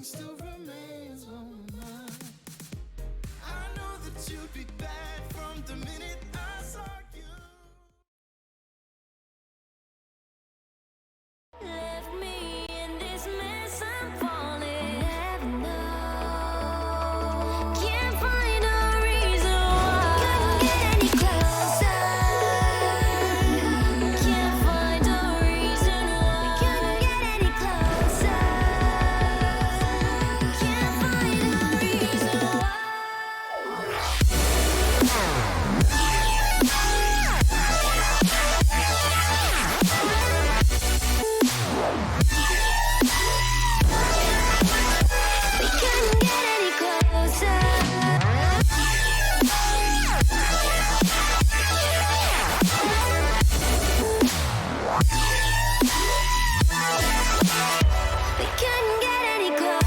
thing still remains on my mind. I know that you'd be bad from the minute I saw you. Left me in this mess, I'm falling. Heaven knows. Can't find a reason why. Couldn't get any closer. Can't find a reason why. Couldn't get any closer. Can't find a reason why. We couldn't get any closer. We couldn't get any closer. We couldn't get any closer.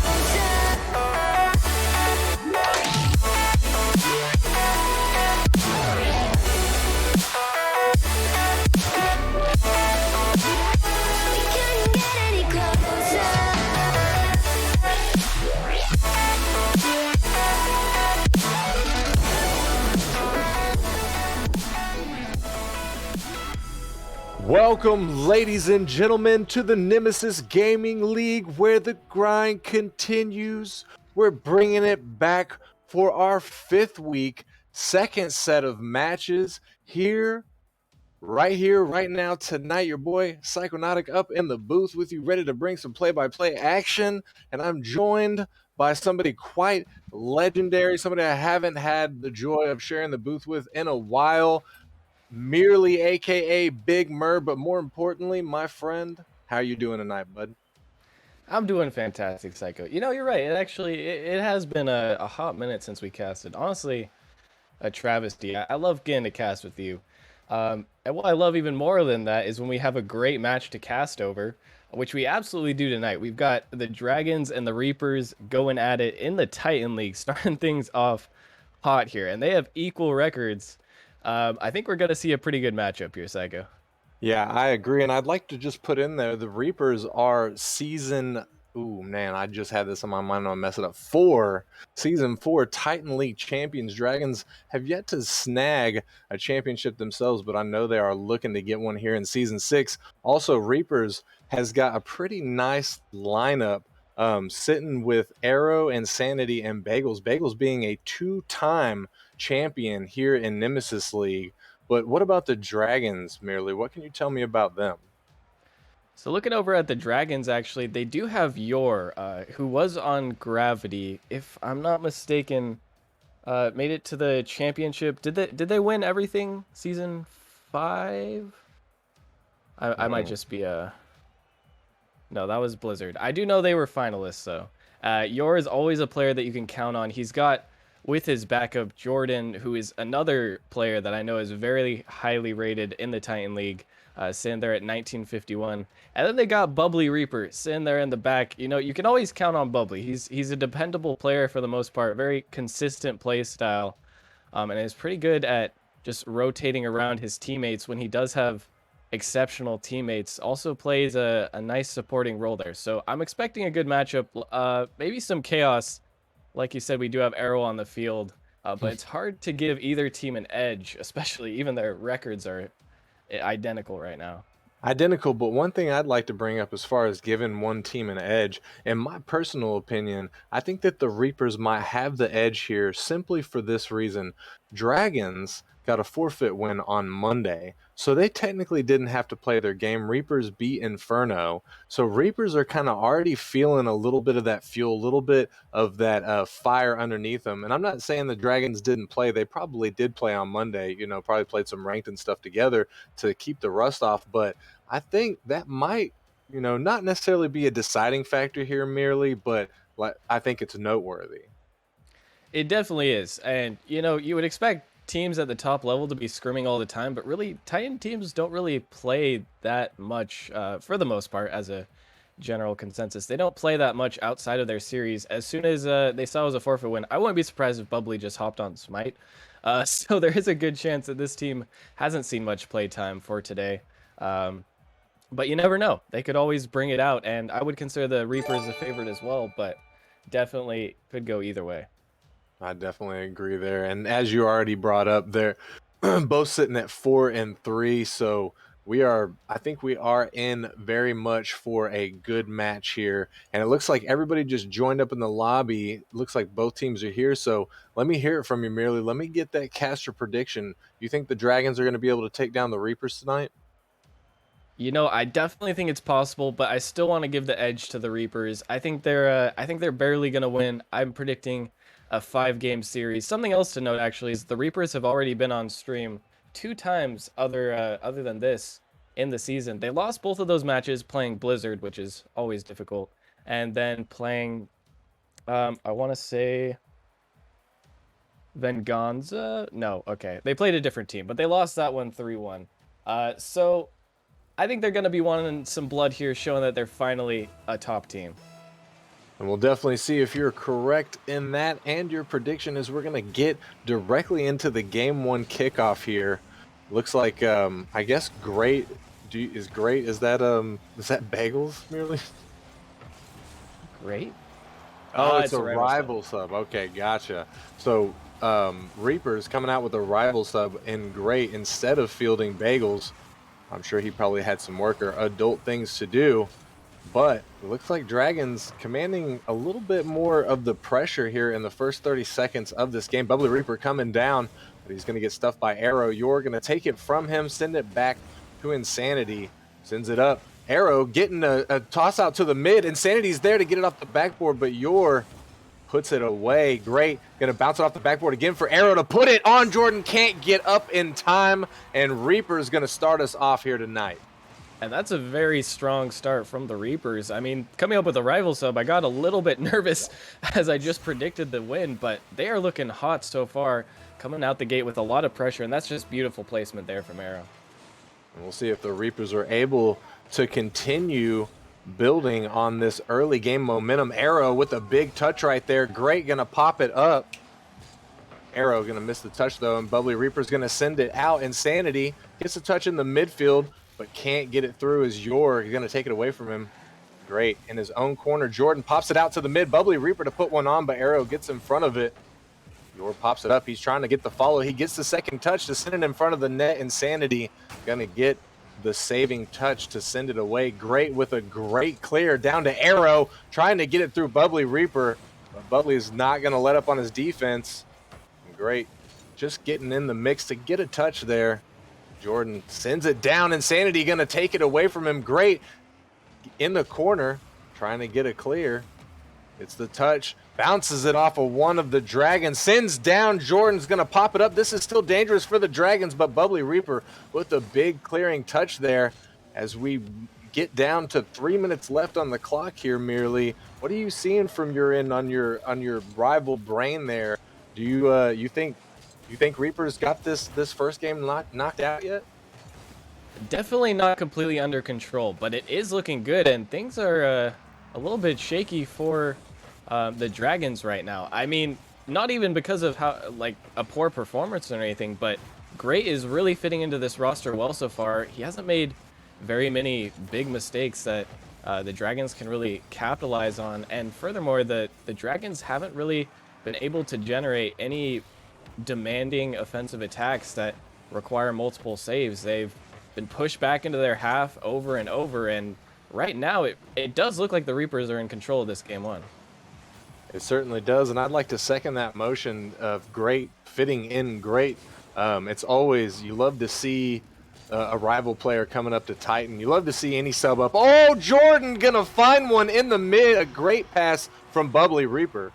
Welcome, ladies and gentlemen, to the Nemesis Gaming League, where the grind continues. We're bringing it back for our 5th week, second set of matches here, right now, tonight. Your boy Psychonautic up in the booth with you, ready to bring some play-by-play action, and I'm joined by somebody quite legendary, somebody I haven't had the joy of sharing the booth with in a while. Merely aka Big Mur, but more importantly, my friend, how you doing tonight, bud? I'm doing fantastic, Psycho. You know, you're right. It has been a hot minute since we casted. Honestly, a travesty. I love getting to cast with you. And what I love even more than that is when we have a great match to cast over, which we absolutely do tonight. We've got the Dragons and the Reapers going at it in the Titan League, starting things off hot here. And they have equal records. I think we're going to see a pretty good matchup here, Psycho. Yeah, I agree, and I'd like to just put in there the Reapers are season. Ooh, man, I just had this on my mind. I'll mess it up. Season 4 Titan League champions. Dragons have yet to snag a championship themselves, but I know they are looking to get one here in season 6. Also, Reapers has got a pretty nice lineup, sitting with Arrow, Insanity, and Bagels. Bagels being a 2-time champion here in Nemesis League. But what about the Dragons, merely? What can you tell me about them? So looking over at the Dragons, actually, they do have Yor, who was on Gravity, if I'm not mistaken, made it to the championship. Did they win everything season 5? I might just be no, that was Blizzard. I do know they were finalists though. Yor is always a player that you can count on. He's got with his backup Jordan, who is another player that I know is very highly rated in the Titan League, sitting there at 1951. And then they got Bubbly Reaper sitting there in the back. You know, you can always count on Bubbly. He's a dependable player for the most part, very consistent play style, and is pretty good at just rotating around his teammates when he does have exceptional teammates. Also plays a nice supporting role there. So I'm expecting a good matchup, maybe some chaos. Like you said, we do have Arrow on the field, but it's hard to give either team an edge, especially even their records are identical right now. Identical, but one thing I'd like to bring up as far as giving one team an edge, in my personal opinion, I think that the Reapers might have the edge here simply for this reason. Dragons got a forfeit win on Monday, so they technically didn't have to play their game. Reapers beat Inferno, so Reapers are kind of already feeling a little bit of that fuel, a little bit of that fire underneath them. And I'm not saying the Dragons didn't play. They probably did play on Monday, you know, probably played some ranked and stuff together to keep the rust off, but I think that might, you know, not necessarily be a deciding factor here merely, but like I think it's noteworthy. It definitely is. And, you know, you would expect teams at the top level to be scrimming all the time, but really, Titan teams don't really play that much for the most part as a general consensus. They don't play that much outside of their series. As soon as they saw it was a forfeit win, I wouldn't be surprised if Bubbly just hopped on Smite. So there is a good chance that this team hasn't seen much play time for today. But you never know. They could always bring it out, and I would consider the Reapers a favorite as well. But definitely could go either way. I definitely agree there. And as you already brought up, they're both sitting at 4-3. So I think we are in very much for a good match here. And it looks like everybody just joined up in the lobby. Looks like both teams are here. So let me hear it from you, merely. Let me get that caster prediction. You think the Dragons are going to be able to take down the Reapers tonight? You know, I definitely think it's possible, but I still want to give the edge to the Reapers. I think they're barely gonna win. I'm predicting a 5-game series. Something else to note actually is the Reapers have already been on stream 2 times other than this in the season. They lost both of those matches playing Blizzard, which is always difficult, and then playing I want to say Venganza. No, okay, they played a different team, but they lost that one 3-1. So I think they're going to be wanting some blood here, showing that they're finally a top team. And we'll definitely see if you're correct in that and your prediction is we're going to get directly into the game 1 kickoff here. Looks like I guess great is that bagels merely? Great. Oh, it's a rival sub. Okay, gotcha. So Reaper's coming out with a rival sub in great instead of fielding bagels. I'm sure he probably had some work or adult things to do. But it looks like Dragons commanding a little bit more of the pressure here in the first 30 seconds of this game. Bubbly Reaper coming down, but he's going to get stuffed by Arrow. You're going to take it from him, send it back to Insanity. Sends it up. Arrow getting a toss out to the mid. Insanity's there to get it off the backboard, but Yor puts it away. Great. Going to bounce it off the backboard again for Arrow to put it on. Jordan can't get up in time, and Reaper's going to start us off here tonight. And that's a very strong start from the Reapers. I mean, coming up with a rival sub, I got a little bit nervous as I just predicted the win, but they are looking hot so far, coming out the gate with a lot of pressure, and that's just beautiful placement there from Arrow. And we'll see if the Reapers are able to continue building on this early game momentum. Arrow with a big touch right there. Great, going to pop it up. Arrow going to miss the touch, though, and Bubbly Reaper's going to send it out. Insanity gets a touch in the midfield, but can't get it through as Yor going to take it away from him. Great. In his own corner, Jordan pops it out to the mid. Bubbly Reaper to put one on, but Arrow gets in front of it. Yor pops it up. He's trying to get the follow. He gets the second touch to send it in front of the net. Insanity going to get the saving touch to send it away. Great with a great clear down to Arrow, trying to get it through Bubbly Reaper. But Bubbly is not going to let up on his defense. Great. Just getting in the mix to get a touch there. Jordan sends it down. Insanity going to take it away from him. Great. In the corner, trying to get a clear. It's the touch. Bounces it off of one of the Dragons. Sends down. Jordan's going to pop it up. This is still dangerous for the Dragons, but Bubbly Reaper with a big clearing touch there as we get down to 3 minutes left on the clock here merely. What are you seeing from your end on your rival brain there? Do you think Reapers got this first game knocked out yet? Definitely not completely under control, but it is looking good, and things are a little bit shaky for the Dragons right now. I mean, not even because of how like a poor performance or anything, but Great is really fitting into this roster well so far. He hasn't made very many big mistakes that the Dragons can really capitalize on, and furthermore, the Dragons haven't really been able to generate any demanding offensive attacks that require multiple saves. They've been pushed back into their half over and over, and right now it does look like the Reapers are in control of this game 1. It certainly does, and I'd like to second that motion of Great fitting in Great. It's always, you love to see a rival player coming up to Titan. You love to see any sub up. Oh, Jordan gonna find one in the mid. A great pass from Bubbly Reaper.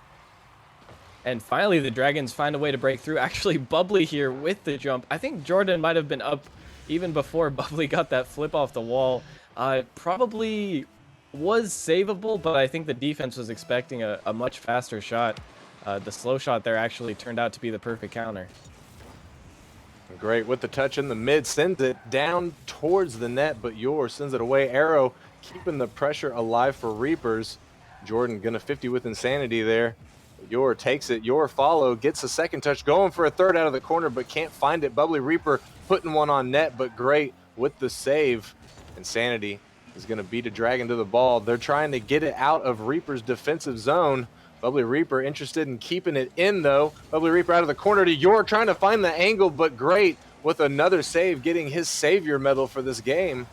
And finally, the Dragons find a way to break through. Actually, Bubbly here with the jump. I think Jordan might have been up even before Bubbly got that flip off the wall. Probably was savable, but I think the defense was expecting a much faster shot. The slow shot there actually turned out to be the perfect counter. Great with the touch in the mid, sends it down towards the net, but Yor sends it away. Arrow keeping the pressure alive for Reapers. Jordan gonna 50 with Insanity there. Yor takes it. Yor follow, gets a second touch, going for a third out of the corner, but can't find it. Bubbly Reaper putting one on net, but Great with the save. Insanity is going to beat a Dragon to the ball. They're trying to get it out of Reaper's defensive zone, Bubbly Reaper interested in keeping it in, though. Bubbly Reaper out of the corner to York, trying to find the angle, but great with another save, getting his savior medal for this game.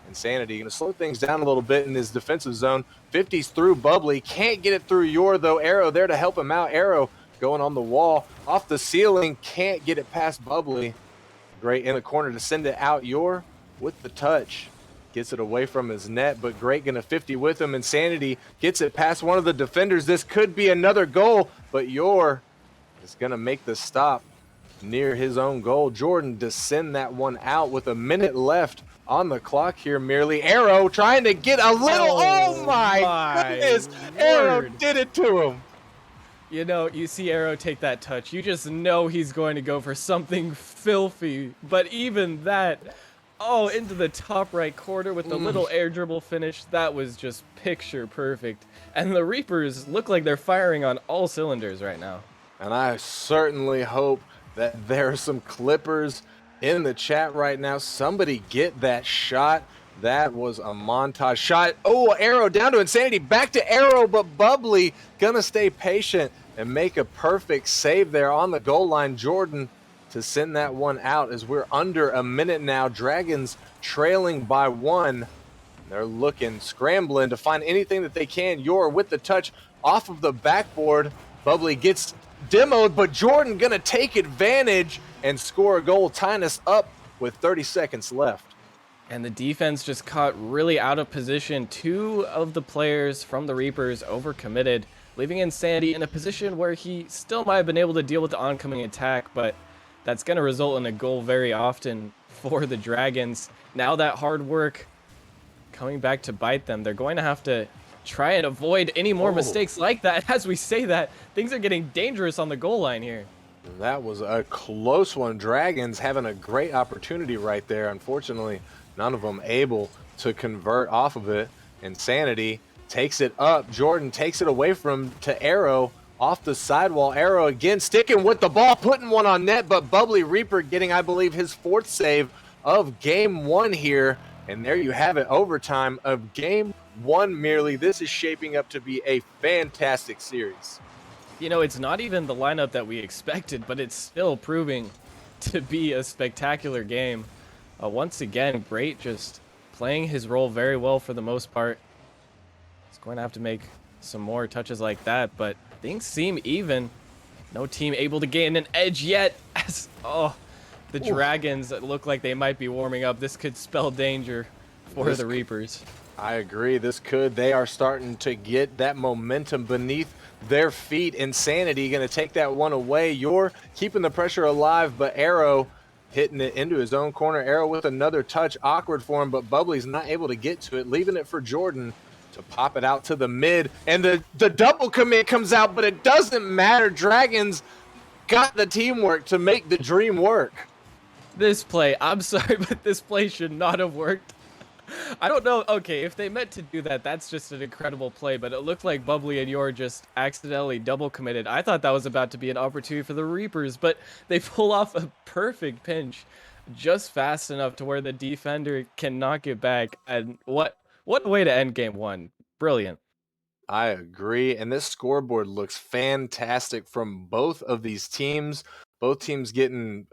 Insanity going to slow things down a little bit in his defensive zone. 50s through Bubbly. Can't get it through Yor, though. Arrow there to help him out. Arrow going on the wall. Off the ceiling. Can't get it past Bubbly. Great in the corner to send it out. Yor with the touch. Gets it away from his net, but Great going to 50 with him. Insanity gets it past one of the defenders. This could be another goal, but Yor is going to make the stop near his own goal. Jordan to send that one out with a minute left on the clock here merely. Arrow trying to get a little, oh my goodness, Arrow did it to him. You know, you see Arrow take that touch, you just know he's going to go for something filthy, but even that, oh, into the top right corner with the little air dribble finish, that was just picture perfect. And the Reapers look like they're firing on all cylinders right now. And I certainly hope that there are some Clippers in the chat right now. Somebody get that shot. That was a montage shot. Oh, Arrow down to Insanity. Back to Arrow, but Bubbly gonna stay patient and make a perfect save there on the goal line. Jordan to send that one out as we're under a minute now. Dragons trailing by 1. They're looking, scrambling to find anything that they can. Yor with the touch off of the backboard. Bubbly gets demoed, but Jordan gonna take advantage and score a goal, tying us up with 30 seconds left. And the defense just caught really out of position. 2 of the players from the Reapers overcommitted, leaving Insanity in a position where he still might have been able to deal with the oncoming attack, but that's going to result in a goal very often for the Dragons. Now that hard work coming back to bite them, they're going to have to try and avoid any more mistakes like that. As we say that, things are getting dangerous on the goal line here. That was a close one. Dragons having a great opportunity right there. Unfortunately, none of them able to convert off of it. Insanity takes it up. Jordan takes it away from to Arrow off the sidewall. Arrow again sticking with the ball, putting one on net, but Bubbly Reaper getting, I believe, his 4th save of game 1 here. And there you have it, overtime of game 1 merely. This is shaping up to be a fantastic series. You know, it's not even the lineup that we expected, but it's still proving to be a spectacular game. Once again, Great just playing his role very well for the most part. He's going to have to make some more touches like that, but things seem even. No team able to gain an edge yet. As the Dragons look like they might be warming up. This could spell danger for the Reapers. I agree. This could. They are starting to get that momentum beneath their feet. Insanity going to take that one away. You're keeping the pressure alive, but Arrow hitting it into his own corner. Arrow with another touch. Awkward for him, but Bubbly's not able to get to it, leaving it for Jordan to pop it out to the mid. And the double commit comes out, but it doesn't matter. Dragons got the teamwork to make the dream work. This play, I'm sorry, but this play should not have worked. I don't know. Okay, if they meant to do that, that's just an incredible play, but it looked like Bubbly and Yor just accidentally double committed. I thought that was about to be an opportunity for the Reapers, but they pull off a perfect pinch just fast enough to where the defender cannot get back. And what a way to end game 1. Brilliant. I agree, and this scoreboard looks fantastic from both of these teams. Both teams getting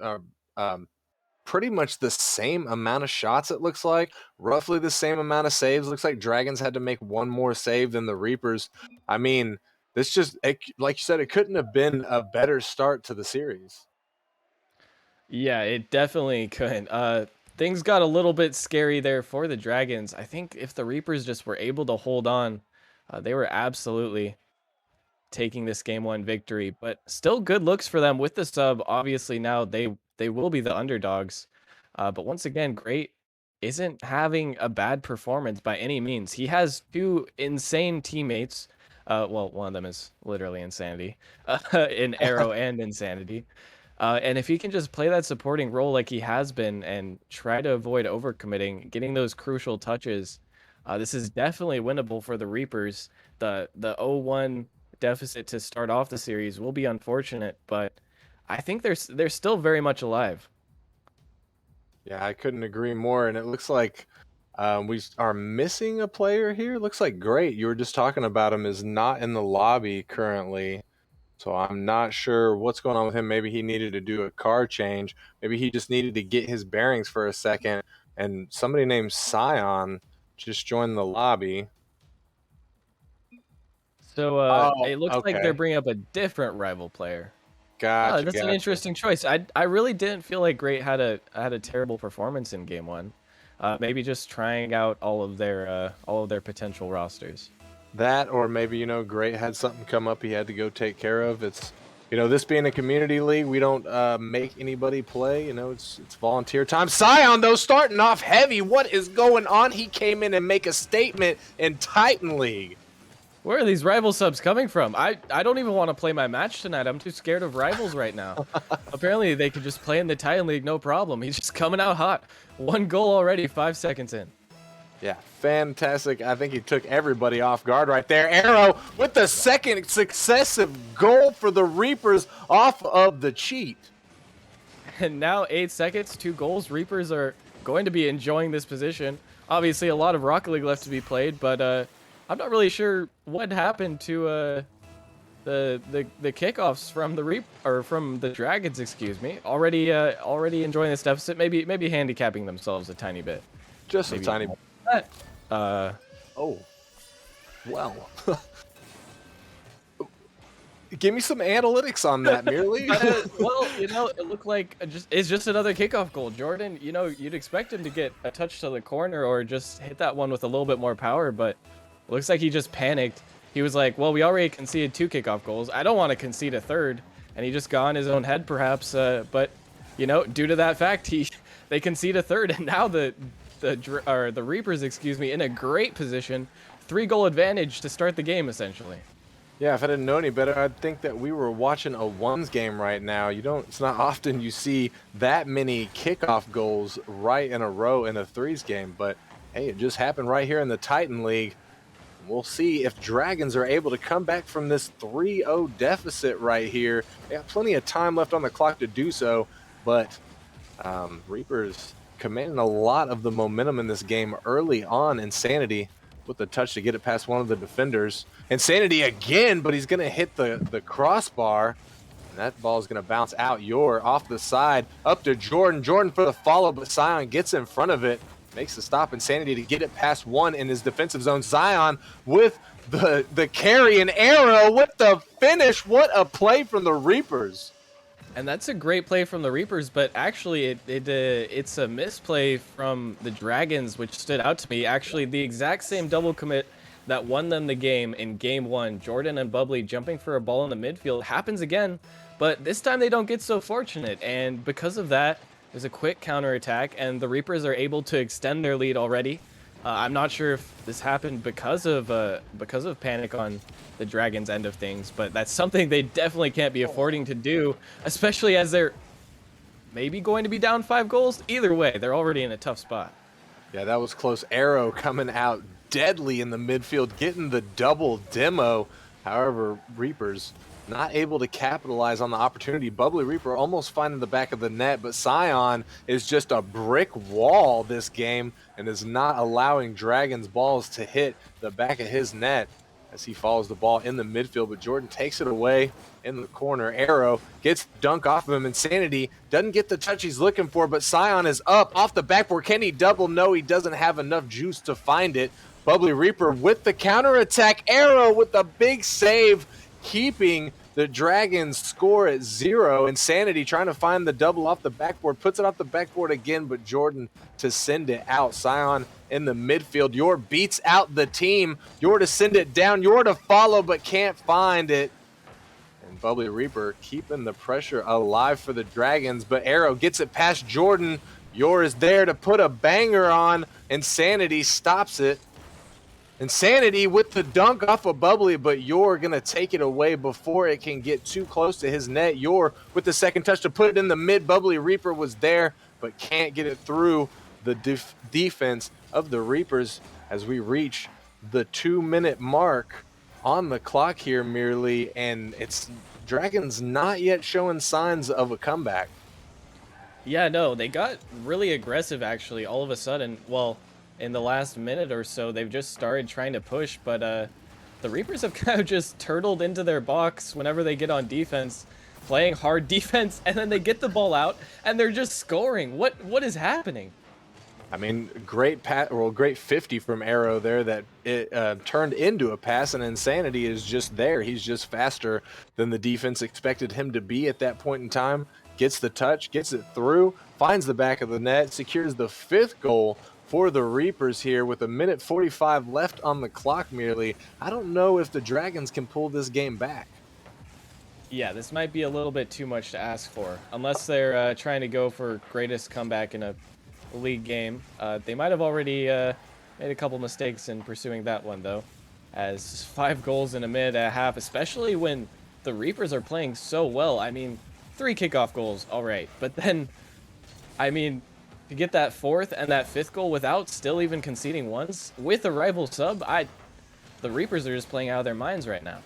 pretty much the same amount of shots, it looks like. Roughly the same amount of saves. Looks like Dragons had to make one more save than the Reapers. I mean, this just, like you said, it couldn't have been a better start to the series. Yeah, it definitely couldn't. Things got a little bit scary there for the Dragons. I think if the Reapers just were able to hold on, they were absolutely taking this game 1 victory. But still good looks for them with the sub. Obviously now they will be the underdogs. But once again, Great isn't having a bad performance by any means. He has 2 insane teammates. Well, one of them is literally Insanity, in Arrow and Insanity. And if he can just play that supporting role like he has been and try to avoid overcommitting, getting those crucial touches, this is definitely winnable for the Reapers. The 0-1 deficit to start off the series will be unfortunate, but I think they're still very much alive. Yeah, I couldn't agree more. And it looks like We are missing a player here. Looks like Great. You were just talking about him is not in the lobby currently. So I'm not sure what's going on with him. Maybe he needed to do a car change. Maybe he just needed to get his bearings for a second. And somebody named Scion just joined the lobby. So Oh, it looks like they're okay. bringing up a different rival player. Oh, Gotcha, that's an gotcha. interesting choice. I really didn't feel like Great had a terrible performance in game one. Maybe just trying out all of their potential rosters. That, or maybe, Great had something come up he had to go take care of. It's, this being a community league, we don't make anybody play. It's volunteer time. Scion, though, starting off heavy. What is going on? He came in and make a statement in Titan League. Where are these rival subs coming from? I don't even want to play my match tonight. I'm too scared of rivals right now. Apparently they can just play in the Titan League, no problem. He's just coming out hot. 1 goal already, 5 seconds in. Yeah, fantastic. I think he took everybody off guard right there. Arrow with the second successive goal for the Reapers off of the cheat. And now 8 seconds, 2 goals. Reapers are going to be enjoying this position. Obviously a lot of Rocket League left to be played, but I'm not really sure what happened to the kickoffs from from the Dragons, excuse me. Already enjoying this deficit, maybe handicapping themselves a tiny bit. Just Maybe a tiny. Uh, Oh, well. Give me some analytics on that, merely. well, it looked like it's just another kickoff goal. Jordan, you'd expect him to get a touch to the corner or just hit that one with a little bit more power, but it looks like he just panicked. He was like, well, we already conceded 2 kickoff goals. I don't want to concede a third. And he just got in his own head, perhaps. But, due to that fact, they concede a third, and now the Reapers, excuse me, in a great position. 3-goal advantage to start the game, essentially. Yeah, if I didn't know any better, I'd think that we were watching a ones game right now. It's not often you see that many kickoff goals right in a row in a threes game, but hey, it just happened right here in the Titan League. We'll see if Dragons are able to come back from this 3-0 deficit right here. They have plenty of time left on the clock to do so, but Reapers commanding a lot of the momentum in this game early on. Insanity with the touch to get it past one of the defenders. Insanity again, but he's going to hit the crossbar. And that ball is going to bounce out. You're off the side, up to Jordan. Jordan for the follow, but Scion gets in front of it. Makes the stop. Insanity to get it past one in his defensive zone. Zion with the carry and Arrow with the finish. What a play from the Reapers. And that's a great play from the Reapers, but actually it's a misplay from the Dragons, which stood out to me. Actually, the exact same double commit that won them the game in game 1, Jordan and Bubbly jumping for a ball in the midfield, happens again, but this time they don't get so fortunate, and because of that, there's a quick counterattack, and the Reapers are able to extend their lead already. I'm not sure if this happened because of panic on the Dragons' end of things, but that's something they definitely can't be affording to do, especially as they're maybe going to be down 5 goals. Either way, they're already in a tough spot. Yeah, that was close. Arrow coming out deadly in the midfield, getting the double demo. However, Reapers not able to capitalize on the opportunity. Bubbly Reaper almost finding the back of the net, but Scion is just a brick wall this game and is not allowing Dragon's balls to hit the back of his net as he follows the ball in the midfield, but Jordan takes it away in the corner. Arrow gets dunk off of him. Insanity doesn't get the touch he's looking for, but Scion is up off the backboard. Can he double? No, he doesn't have enough juice to find it. Bubbly Reaper with the counterattack. Arrow with a big save, keeping the Dragons score at 0. Insanity trying to find the double off the backboard, puts it off the backboard again, but Jordan to send it out. Scion in the midfield. Yor beats out the team. Yor to send it down. Yor to follow, but can't find it. And Bubbly Reaper keeping the pressure alive for the Dragons, but Arrow gets it past Jordan. Yor is there to put a banger on. Insanity stops it. Insanity with the dunk off of Bubbly, but Yor going to take it away before it can get too close to his net. Yor with the second touch to put it in the mid. Bubbly Reaper was there, but can't get it through the defense of the Reapers as we reach the 2-minute mark on the clock here merely, and it's Dragons not yet showing signs of a comeback. Yeah, no, they got really aggressive actually all of a sudden. Well, in the last minute or so. They've just started trying to push, but the Reapers have kind of just turtled into their box whenever they get on defense, playing hard defense, and then they get the ball out and they're just scoring. What is happening? I mean, great great 50 from Arrow there that it turned into a pass, and Insanity is just there. He's just faster than the defense expected him to be at that point in time. Gets the touch, gets it through, finds the back of the net, secures the 5th goal for the Reapers here with 1:45 left on the clock merely. I don't know if the Dragons can pull this game back. Yeah, this might be a little bit too much to ask for, unless they're trying to go for greatest comeback in a league game. They might have already made a couple mistakes in pursuing that one, though, as 5 goals in a minute and a half, especially when the Reapers are playing so well. I mean, 3 kickoff goals, all right, but then, I mean, to get that 4th and that 5th goal without still even conceding once with a rival sub, the Reapers are just playing out of their minds right now.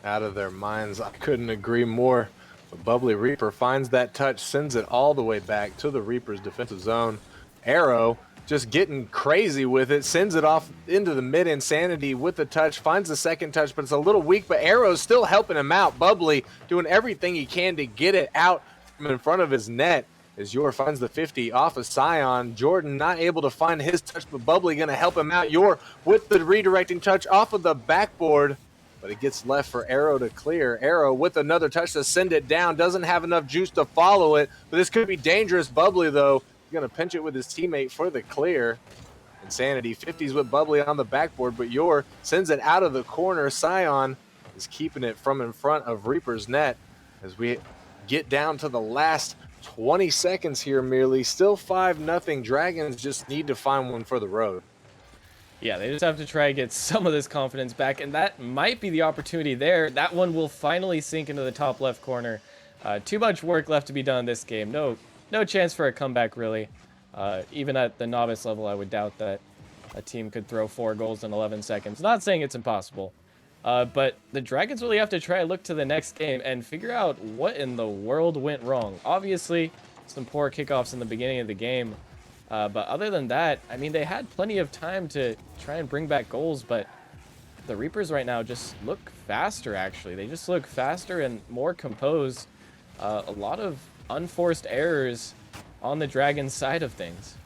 Out of their minds, I couldn't agree more. But Bubbly Reaper finds that touch, sends it all the way back to the Reapers' defensive zone. Arrow just getting crazy with it, sends it off into the mid. Insanity with the touch, finds the second touch, but it's a little weak, but Arrow's still helping him out. Bubbly doing everything he can to get it out from in front of his net as Yor finds the 50 off of Scion. Jordan not able to find his touch, but Bubbly going to help him out. Yor with the redirecting touch off of the backboard, but it gets left for Arrow to clear. Arrow with another touch to send it down. Doesn't have enough juice to follow it, but this could be dangerous. Bubbly, though, going to pinch it with his teammate for the clear. Insanity 50s with Bubbly on the backboard, but Yor sends it out of the corner. Scion is keeping it from in front of Reaper's net as we get down to the last 20 seconds here merely. Still 5-0. Dragons just need to find one for the road. Yeah, they just have to try and get some of this confidence back, and that might be the opportunity there. That one will finally sink into the top left corner. Too much work left to be done in this game. No chance for a comeback, really. Even at the novice level, I would doubt that a team could throw 4 goals in 11 seconds. Not saying it's impossible, but the Dragons really have to try and look to the next game and figure out what in the world went wrong. Obviously, some poor kickoffs in the beginning of the game, but other than that, I mean, they had plenty of time to try and bring back goals, but the Reapers right now just look faster, actually. They just look faster and more composed. A lot of unforced errors on the Dragons side of things.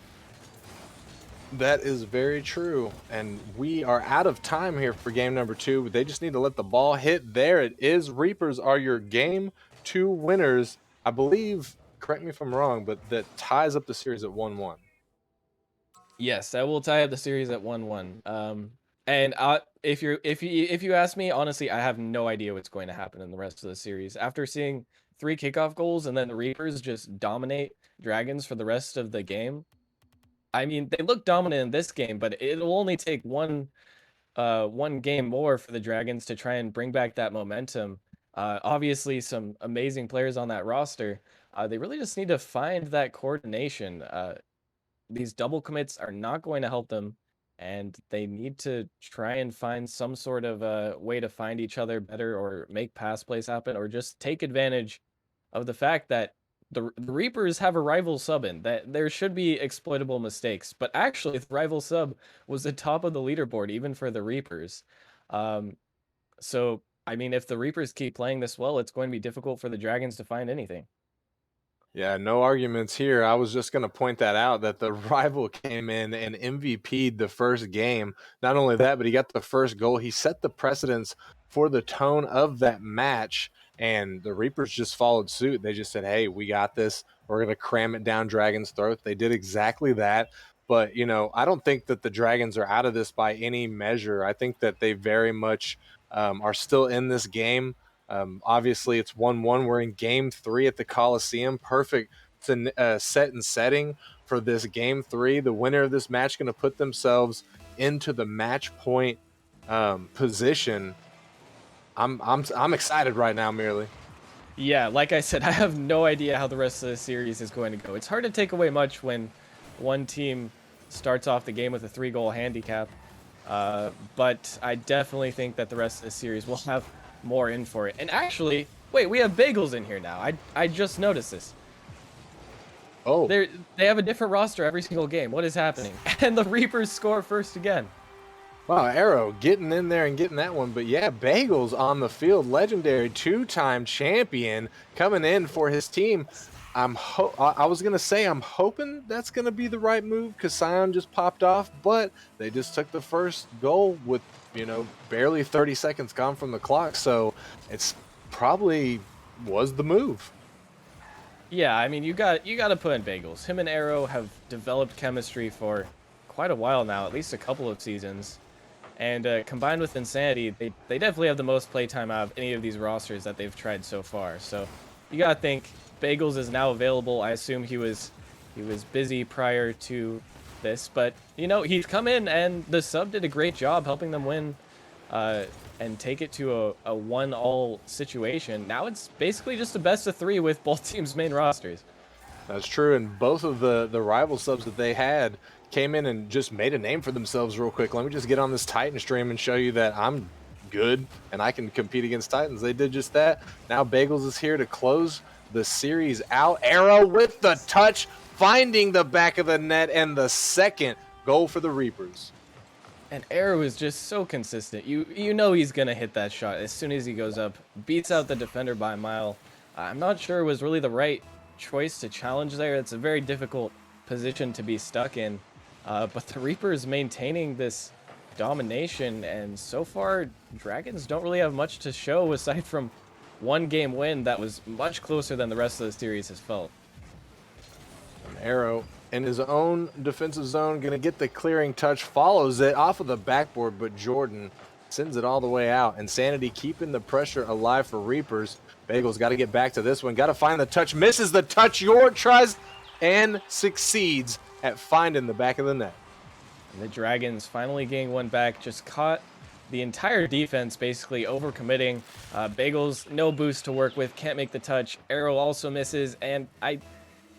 That is very true, and we are out of time here for game number 2. They just need to let the ball hit. There it is. Reapers are your game 2 winners. I believe, correct me if I'm wrong, but that ties up the series at 1-1. Yes, that will tie up the series at 1-1. And if you ask me, honestly, I have no idea what's going to happen in the rest of the series. After seeing 3 kickoff goals and then the Reapers just dominate Dragons for the rest of the game. I mean, they look dominant in this game, but it'll only take one game more for the Dragons to try and bring back that momentum. Obviously, some amazing players on that roster. They really just need to find that coordination. These double commits are not going to help them, and they need to try and find some sort of way to find each other better, or make pass plays happen, or just take advantage of the fact that the Reapers have a rival sub in, that there should be exploitable mistakes. But actually, the rival sub was the top of the leaderboard, even for the Reapers. So, I mean, if the Reapers keep playing this well, it's going to be difficult for the Dragons to find anything. Yeah, no arguments here. I was just going to point that out, that the rival came in and MVP'd the first game. Not only that, but he got the first goal. He set the precedence for the tone of that match, and the Reapers just followed suit. They just said, hey, we got this. We're going to cram it down Dragon's throat. They did exactly that. But, you know, I don't think that the Dragons are out of this by any measure. I think that they very much are still in this game. Obviously, it's 1-1. We're in game 3 at the Coliseum. Perfect set and setting for this game 3. The winner of this match going to put themselves into the match point position. I'm excited right now, merely. Yeah, like I said, I have no idea how the rest of the series is going to go. It's hard to take away much when one team starts off the game with a 3-goal handicap. But I definitely think that the rest of the series will have more in for it. And actually, wait, we have bagels in here now. I just noticed this. Oh, They have a different roster every single game. What is happening? And the Reapers score first again. wow, Arrow getting in there and getting that one. But yeah, Bagels on the field, legendary two-time champion coming in for his team. I was gonna say I'm hoping that's gonna be the right move because Sion just popped off, but they just took the first goal with barely 30 seconds gone from the clock, so it's probably was the move. Yeah, I mean, you got to put in Bagels. Him and Arrow have developed chemistry for quite a while now, at least a couple of seasons. And combined with Insanity, they definitely have the most playtime out of any of these rosters that they've tried so far. So you got to think Bagels is now available. I assume he was busy prior to this, but he's come in and the sub did a great job helping them win and take it to a 1-all situation. Now it's basically just a best of 3 with both teams' main rosters. That's true, and both of the rival subs that they had came in and just made a name for themselves real quick. Let me just get on this Titan stream and show you that I'm good and I can compete against Titans. They did just that. Now Bagels is here to close the series out. Arrow with the touch, finding the back of the net, and the second goal for the Reapers. And Arrow is just so consistent. You know he's going to hit that shot as soon as he goes up. Beats out the defender by a mile. I'm not sure it was really the right choice to challenge there. It's a very difficult position to be stuck in. But the Reapers maintaining this domination, and so far, Dragons don't really have much to show aside from one game win that was much closer than the rest of the series has felt. Arrow in his own defensive zone, gonna get the clearing touch, follows it off of the backboard, but Jordan sends it all the way out. Insanity keeping the pressure alive for Reapers. Bagels got to get back to this one, got to find the touch, misses the touch. Yord tries and succeeds at finding the back of the net. And the Dragons finally getting one back, just caught the entire defense basically overcommitting. Bagels, no boost to work with, can't make the touch. Arrow also misses, and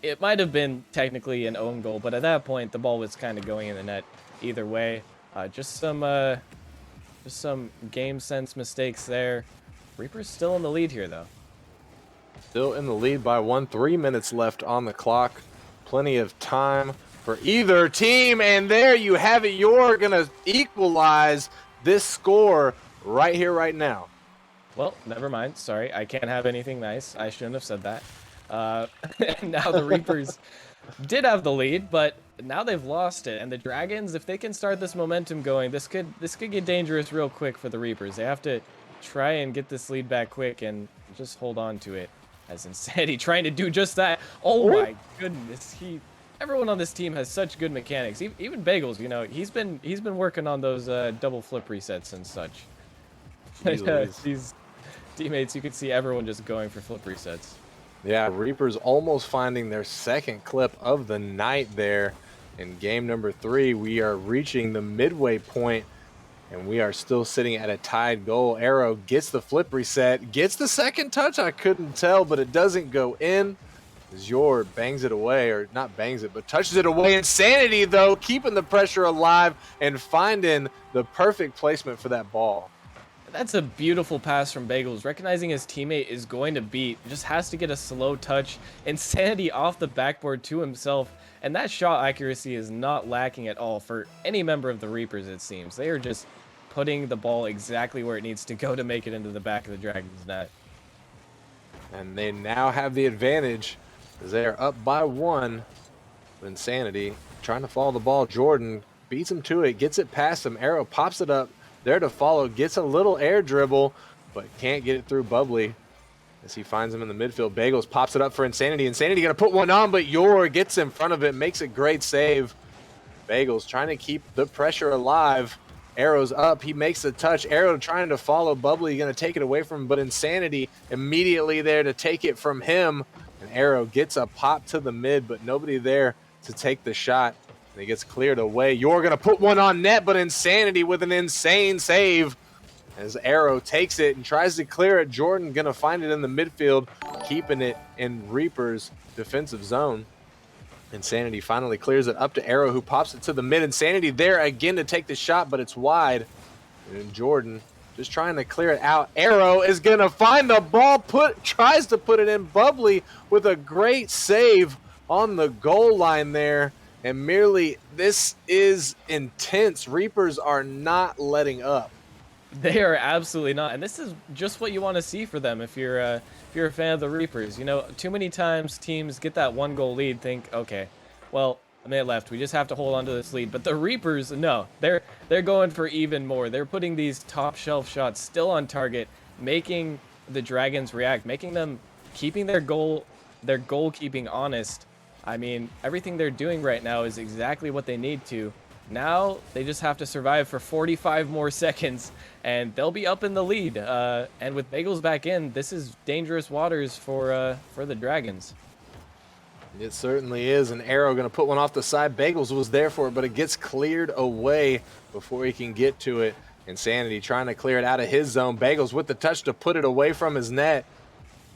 it might have been technically an own goal, but at that point, the ball was kind of going in the net either way. Just some game sense mistakes there. Reaper's still in the lead here, though. Still in the lead by 1. 3 minutes left on the clock. Plenty of time for either team, and there you have it. You're going to equalize this score right here, right now. Well, never mind. Sorry, I can't have anything nice. I shouldn't have said that. Now the Reapers did have the lead, but now they've lost it. And the Dragons, if they can start this momentum going, this could get dangerous real quick for the Reapers. They have to try and get this lead back quick and just hold on to it. As Insanity trying to do just that. Oh my goodness, everyone on this team has such good mechanics. Even Bagels, he's been working on those double flip resets and such. These teammates, you can see everyone just going for flip resets. Yeah, Reapers almost finding their second clip of the night there in game number 3. We are reaching the midway point, and we are still sitting at a tied goal. Arrow gets the flip reset, gets the second touch. I couldn't tell, but it doesn't go in. Zyor bangs it away, or not bangs it, but touches it away. Insanity, though, keeping the pressure alive and finding the perfect placement for that ball. That's a beautiful pass from Bagels. Recognizing his teammate is going to beat, just has to get a slow touch. Insanity off the backboard to himself, and that shot accuracy is not lacking at all for any member of the Reapers, it seems. They are just putting the ball exactly where it needs to go to make it into the back of the Dragons' net. And they now have the advantage as they are up by 1. Insanity trying to follow the ball. Jordan beats him to it, gets it past him. Arrow pops it up. There to follow, gets a little air dribble, but can't get it through Bubbly as he finds him in the midfield. Bagels pops it up for Insanity. Insanity going to put one on, but Yor gets in front of it, makes a great save. Bagels trying to keep the pressure alive. Arrow's up, he makes the touch. Arrow trying to follow Bubbly, going to take it away from him, but Insanity immediately there to take it from him. And Arrow gets a pop to the mid, but nobody there to take the shot. And he gets cleared away. You're going to put one on net, but Insanity with an insane save as Arrow takes it and tries to clear it. Jordan going to find it in the midfield, keeping it in Reaper's defensive zone. Insanity finally clears it up to Arrow, who pops it to the mid. Insanity there again to take the shot, but it's wide. And Jordan just trying to clear it out. Arrow is going to find the ball, tries to put it in. Bubbly with a great save on the goal line there. And merely, this is intense. Reapers are not letting up. They are absolutely not, and this is just what you want to see for them if you're a fan of the Reapers. You know, too many times teams get that 1-goal lead, think, okay, well, a minute left, we just have to hold on to this lead. But the Reapers, no, they're going for even more. They're putting these top shelf shots still on target, making the Dragons react, making them keeping their goalkeeping honest. I mean, everything they're doing right now is exactly what they need to. Now they just have to survive for 45 more seconds, and they'll be up in the lead. And with Bagels back in, this is dangerous waters for the Dragons. It certainly is. An arrow going to put one off the side. Bagels was there for it, but it gets cleared away before he can get to it. Insanity trying to clear it out of his zone. Bagels with the touch to put it away from his net.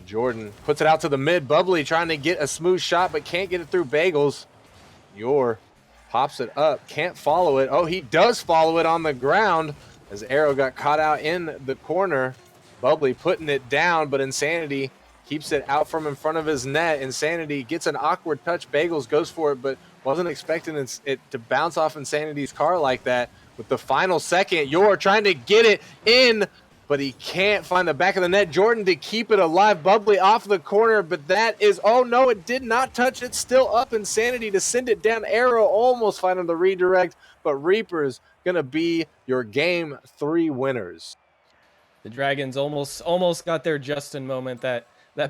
Jordan puts it out to the mid. Bubbly trying to get a smooth shot, but can't get it through Bagels. Yor pops it up, can't follow it. Oh, he does follow it on the ground as Arrow got caught out in the corner. Bubbly putting it down, but Insanity keeps it out from in front of his net. Insanity gets an awkward touch. Bagels goes for it, but wasn't expecting it to bounce off Insanity's car like that. With the final second, Yor trying to get it in, but he can't find the back of the net. Jordan to keep it alive. Bubbly off the corner, but that is, oh no, it did not touch. It's still up. Insanity to send it down. Arrow almost finding the redirect, but Reapers going to be your game 3 winners. The Dragons almost got their Justin moment. That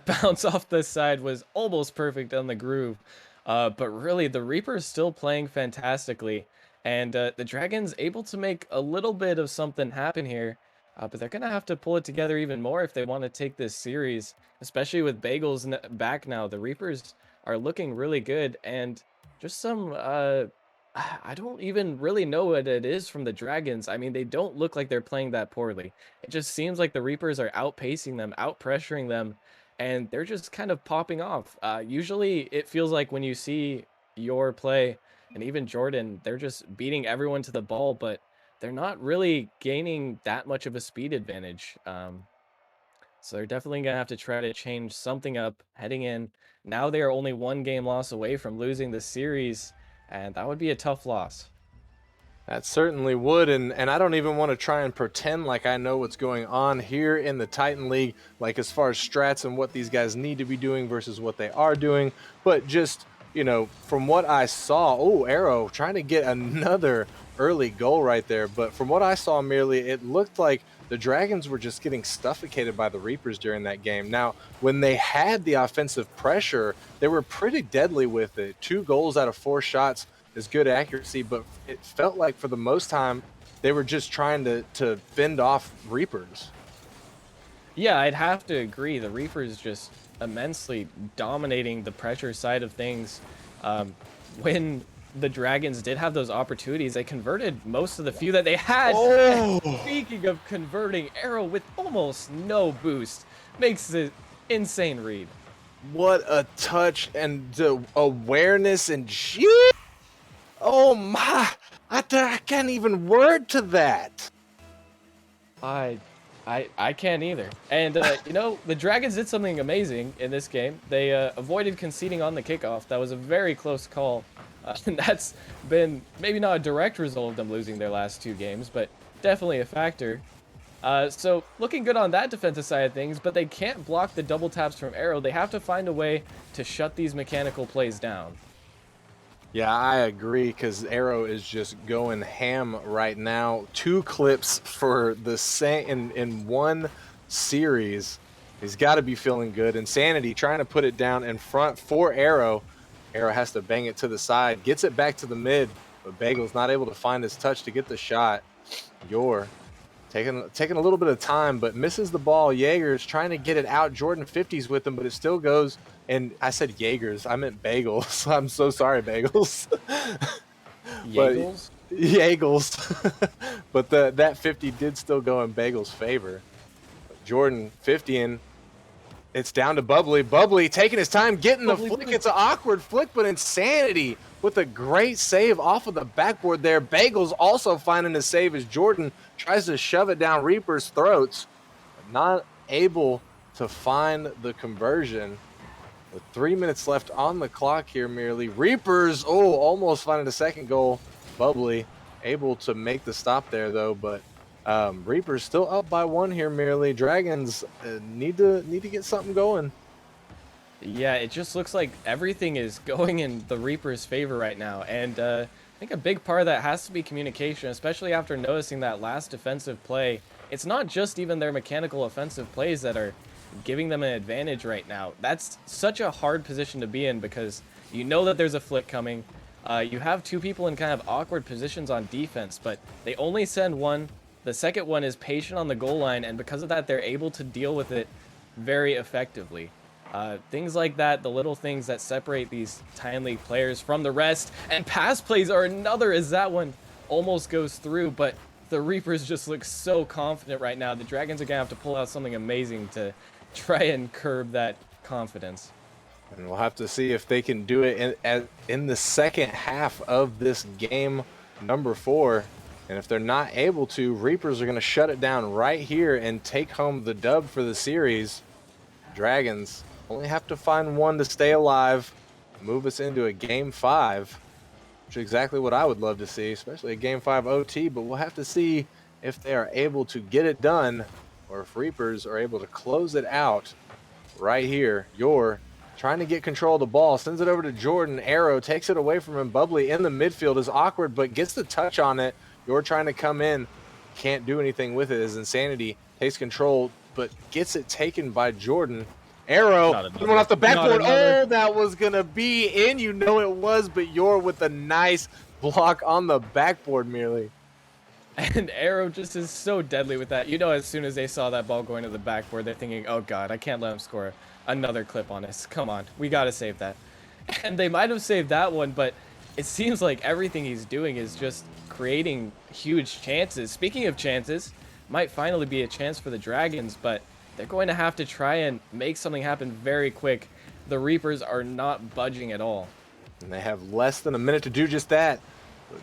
bounce off the side was almost perfect on the groove. But really, the Reapers still playing fantastically. And the Dragons able to make a little bit of something happen here. But they're going to have to pull it together even more if they want to take this series, especially with Bagels back now. The Reapers are looking really good, and just some, I don't even really know what it is from the Dragons. I mean, they don't look like they're playing that poorly. It just seems like the Reapers are outpacing them, out-pressuring them, and they're just kind of popping off. Usually, it feels like when you see your play, and even Jordan, they're just beating everyone to the ball, but they're not really gaining that much of a speed advantage. So they're definitely going to have to try to change something up heading in. Now they are only 1 game loss away from losing the series, and that would be a tough loss. That certainly would, and I don't even want to try and pretend like I know what's going on here in the Titan League, like as far as strats and what these guys need to be doing versus what they are doing, but just, you know, from what I saw, oh, Arrow trying to get another early goal right there, but from what I saw merely, it looked like the Dragons were just getting suffocated by the Reapers during that game. Now, when they had the offensive pressure, they were pretty deadly with it. 2 goals out of 4 shots is good accuracy, but it felt like for the most time, they were just trying to fend off Reapers. Yeah, I'd have to agree. The Reapers just immensely dominating the pressure side of things. When the Dragons did have those opportunities, they converted most of the few that they had. Oh! Speaking of converting, Arrow with almost no boost makes it insane read. What a touch and the awareness and shit. Oh my, I can't even word to that. I can't either. And, you know, the Dragons did something amazing in this game. They avoided conceding on the kickoff. That was a very close call. And that's been maybe not a direct result of them losing their last 2 games, but definitely a factor. So looking good on that defensive side of things, but they can't block the double taps from Arrow. They have to find a way to shut these mechanical plays down. Yeah, I agree, because Arrow is just going ham right now. 2 clips for the same in 1 series. He's got to be feeling good. Insanity trying to put it down in front for Arrow. Arrow has to bang it to the side, gets it back to the mid, but Bagel's not able to find his touch to get the shot. Yor taking a little bit of time, but misses the ball. Jaeger's trying to get it out. Jordan 50s with him, but it still goes. And I said Jaegers. I meant Bagels. I'm so sorry, Bagels. Bagels? Yagels. But that 50 did still go in Bagel's favor. Jordan 50ing. It's down to Bubbly. Bubbly taking his time, getting the flick. It's an awkward flick, but Insanity with a great save off of the backboard there. Bagels also finding a save as Jordan tries to shove it down Reaper's throats, but not able to find the conversion. With 3 minutes left on the clock here, merely. Reapers, oh, almost finding a second goal. Bubbly able to make the stop there, though, but Reapers still up by one here, merely. Dragons need to get something going. Yeah, it just looks like everything is going in the Reaper's favor right now. And I think a big part of that has to be communication, especially after noticing that last defensive play. It's not just even their mechanical offensive plays that are giving them an advantage right now. That's such a hard position to be in because you know that there's a flick coming. You have two people in kind of awkward positions on defense, but they only send one. The second one is patient on the goal line, and because of that, they're able to deal with it very effectively. Things like that, the little things that separate these Time League players from the rest. And pass plays are another as that one almost goes through, but the Reapers just look so confident right now. The Dragons are going to have to pull out something amazing to try and curb that confidence. And we'll have to see if they can do it in the second half of this game number 4. And if they're not able to, Reapers are going to shut it down right here and take home the dub for the series. Dragons only have to find one to stay alive, move us into a game 5, which is exactly what I would love to see, especially a game 5 OT. But we'll have to see if they are able to get it done or if Reapers are able to close it out right here. You're trying to get control of the ball, sends it over to Jordan. Arrow takes it away from him. Bubbly in the midfield is awkward, but gets the touch on it. You're trying to come in, can't do anything with it as Insanity takes control, but gets it taken by Jordan. Arrow, one off the backboard. Oh, that was going to be in. You know it was, but you're with a nice block on the backboard merely. And Arrow just is so deadly with that. You know, as soon as they saw that ball going to the backboard, they're thinking, oh god, I can't let him score another clip on us. Come on, we gotta save that. And they might have saved that one, but it seems like everything he's doing is just creating huge chances. Speaking of chances, might finally be a chance for the Dragons, but they're going to have to try and make something happen very quick. The Reapers are not budging at all. And they have less than a minute to do just that.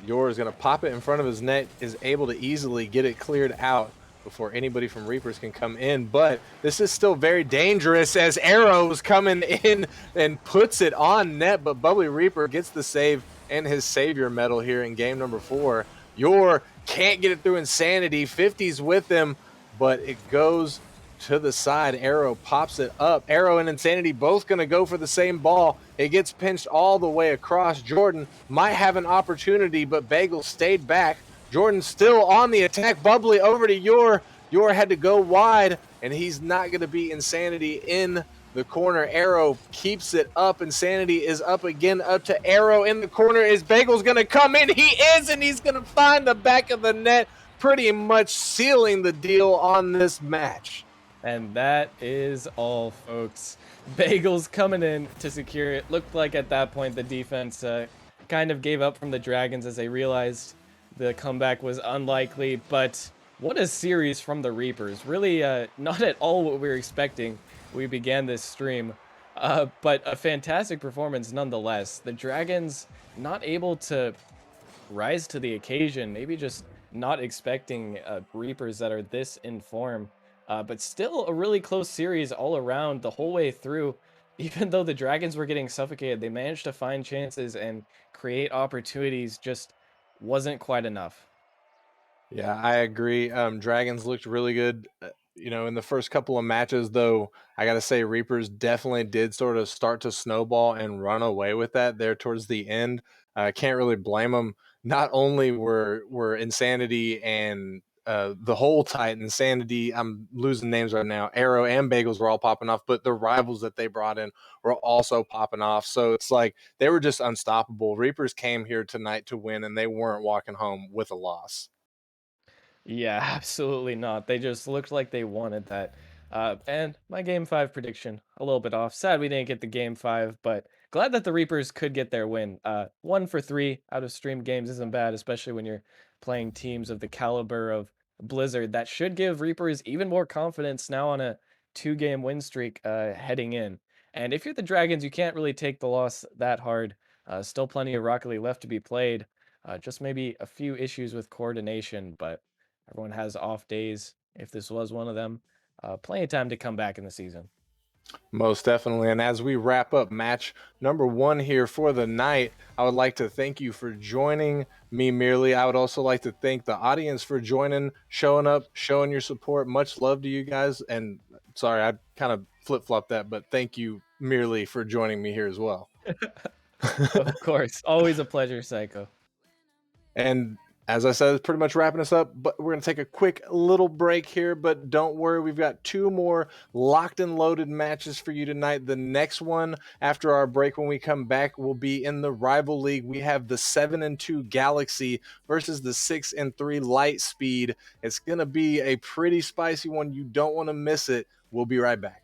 Yor is going to pop it in front of his net, is able to easily get it cleared out before anybody from Reapers can come in. But this is still very dangerous as Arrow's coming in and puts it on net. But Bubbly Reaper gets the save and his savior medal here in game number 4. Yor can't get it through Insanity. 50's with him, but it goes to the side. Arrow pops it up. Arrow and Insanity both going to go for the same ball. It gets pinched all the way across. Jordan might have an opportunity, but Bagel stayed back. Jordan still on the attack. Bubbly over to Yor. Yor had to go wide, and he's not going to beat Insanity in the corner. Arrow keeps it up. Insanity is up again, up to Arrow in the corner. Is Bagel's going to come in? He is, and he's going to find the back of the net, pretty much sealing the deal on this match. And that is all, folks. Bagels coming in to secure it. Looked like at that point the defense kind of gave up from the Dragons as they realized the comeback was unlikely. But what a series from the Reapers. Really not at all what we were expecting. We began this stream. But a fantastic performance nonetheless. The Dragons not able to rise to the occasion. Maybe just not expecting Reapers that are this in form. But still a really close series all around the whole way through. Even though the Dragons were getting suffocated, they managed to find chances and create opportunities, just wasn't quite enough. Yeah, I agree. Dragons looked really good, in the first couple of matches, though. I got to say, Reapers definitely did sort of start to snowball and run away with that there towards the end. I can't really blame them. Not only were Insanity and the whole Titan, Insanity, I'm losing names right now, Arrow and Bagels were all popping off, but the rivals that they brought in were also popping off. So it's like they were just unstoppable. Reapers came here tonight to win, and they weren't walking home with a loss. Yeah, absolutely not. They just looked like they wanted that. And my game 5 prediction, a little bit off. Sad we didn't get the game 5, but glad that the Reapers could get their win. 1 for 3 out of streamed games isn't bad, especially when you're playing teams of the caliber of Blizzard. That should give Reapers even more confidence now on a 2-game win streak heading in. And if you're the Dragons, you can't really take the loss that hard. Still plenty of Rocket League left to be played. Just maybe a few issues with coordination, but everyone has off days. If this was one of them, plenty of time to come back in the season. Most definitely. And as we wrap up match number 1 here for the night, I would like to thank you for joining me merely. I would also like to thank the audience for joining, showing up, showing your support. Much love to you guys. And sorry, I kind of flip flopped that, but thank you merely for joining me here as well. Of course. Always a pleasure, Psycho. And as I said, it's pretty much wrapping us up, but we're going to take a quick little break here. But don't worry, we've got 2 more locked and loaded matches for you tonight. The next one after our break, when we come back, will be in the rival league. We have the 7-2 Galaxy versus the 6-3 Lightspeed. It's going to be a pretty spicy one. You don't want to miss it. We'll be right back.